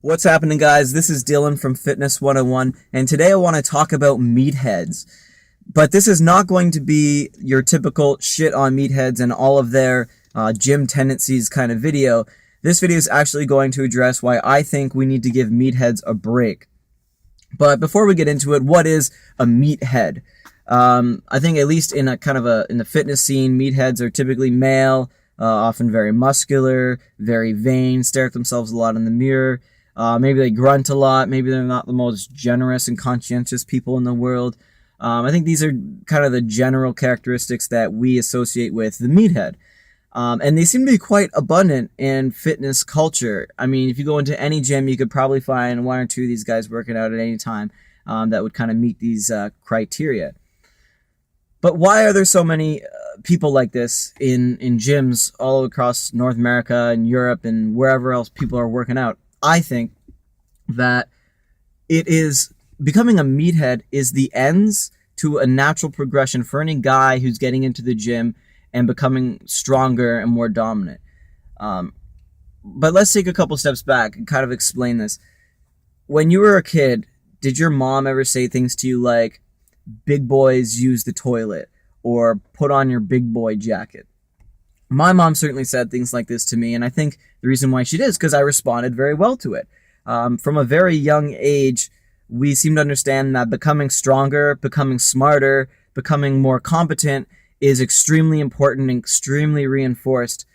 What's happening, guys? This is Dylan from Fitness 101, and today I want to talk about meatheads. But this is not going to be your typical shit on meatheads and all of their gym tendencies kind of video. This video is actually going to address why I think we need to give meatheads a break. But before we get into it, what is a meathead? I think at least in in the fitness scene, meatheads are typically male, often very muscular, very vain, stare at themselves a lot in the mirror. Maybe they grunt a lot. Maybe they're not the most generous and conscientious people in the world. I think these are kind of the general characteristics that we associate with the meathead. And they seem to be quite abundant in fitness culture. I mean, if you go into any gym, you could probably find one or two of these guys working out at any time that would kind of meet these criteria. But why are there so many people like this in gyms all across North America and Europe and wherever else people are working out? I think that it is becoming a meathead is the ends to a natural progression for any guy who's getting into the gym and becoming stronger and more dominant. But let's take a couple steps back and kind of explain this. When you were a kid, did your mom ever say things to you like, "Big boys use the toilet," or "Put on your big boy jacket"? My mom certainly said things like this to me, and I think the reason why she did is because I responded very well to it. From a very young age, we seem to understand that becoming stronger, becoming smarter, becoming more competent is extremely important and extremely reinforced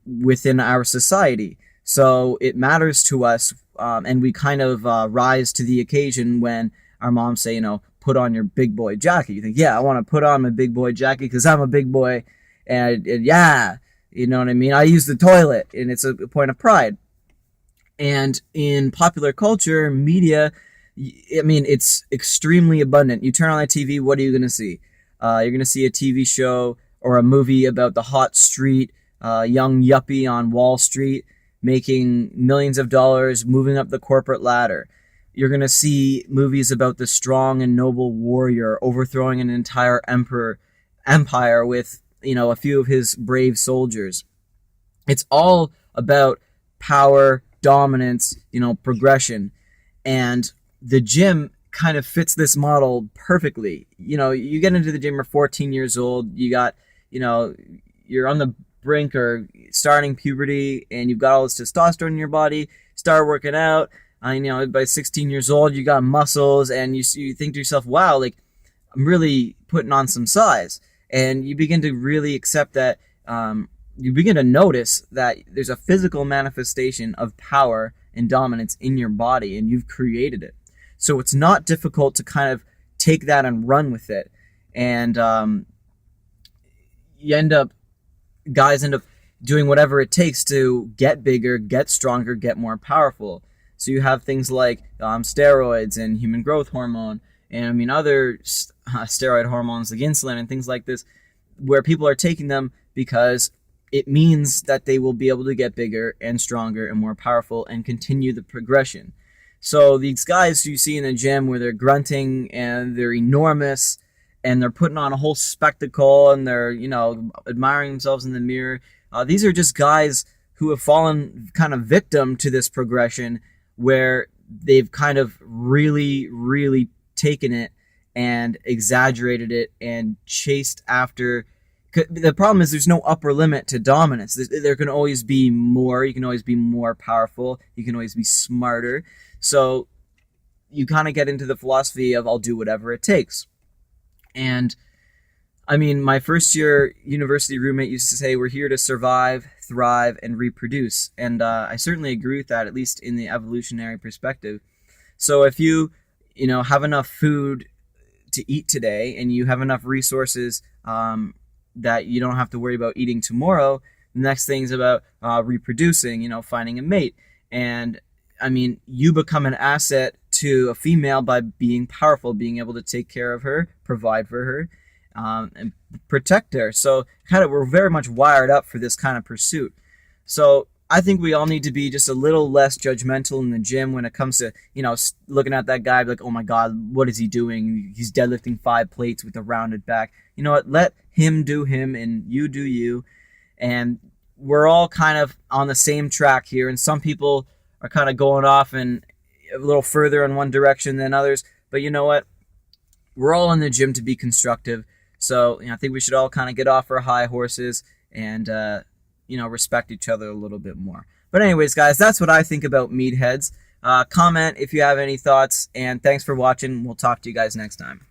within our society. So it matters to us, and we kind of rise to the occasion when our moms say, "Put on your big boy jacket." You think, yeah, I want to put on my big boy jacket because I'm a big boy. And yeah, you know what I mean? I use the toilet, and it's a point of pride. And in popular culture, media, I mean, it's extremely abundant. You turn on the TV, what are you going to see? You're going to see a TV show or a movie about the hot street, young yuppie on Wall Street making millions of dollars, moving up the corporate ladder. You're going to see movies about the strong and noble warrior overthrowing an entire empire with a few of his brave soldiers. It's all about power, dominance, progression. And the gym kind of fits this model perfectly. You get into the gym, you're 14 years old, you're on the brink or starting puberty, and you've got all this testosterone in your body, start working out. By 16 years old, you got muscles, and you think to yourself, wow, like, I'm really putting on some size. And you begin to really accept that, you begin to notice that there's a physical manifestation of power and dominance in your body, and you've created it. So it's not difficult to kind of take that and run with it. And guys end up doing whatever it takes to get bigger, get stronger, get more powerful. So you have things like steroids and human growth hormone, and other steroid hormones like insulin and things like this, where people are taking them because it means that they will be able to get bigger and stronger and more powerful and continue the progression. So these guys you see in the gym where they're grunting and they're enormous and they're putting on a whole spectacle and they're, admiring themselves in the mirror, these are just guys who have fallen kind of victim to this progression where they've kind of really, really taken it and exaggerated it and chased after. The problem is there's no upper limit to dominance. There can always be more. You can always be more powerful. You can always be smarter. So you kind of get into the philosophy of I'll do whatever it takes. And my first year university roommate used to say, we're here to survive, thrive, and reproduce. And I certainly agree with that, at least in the evolutionary perspective. So if you have enough food to eat today and you have enough resources that you don't have to worry about eating tomorrow, the next thing is about reproducing, finding a mate. And you become an asset to a female by being powerful, being able to take care of her, provide for her, and protect her. So we're very much wired up for this kind of pursuit. So I think we all need to be just a little less judgmental in the gym when it comes to, looking at that guy like, oh my God, what is he doing? He's deadlifting 5 plates with a rounded back. You know what? Let him do him and you do you. And we're all kind of on the same track here. And some people are kind of going off and a little further in one direction than others. But you know what? We're all in the gym to be constructive. So I think we should all kind of get off our high horses and respect each other a little bit more. But anyways, guys, that's what I think about meatheads. Comment if you have any thoughts, and thanks for watching. We'll talk to you guys next time.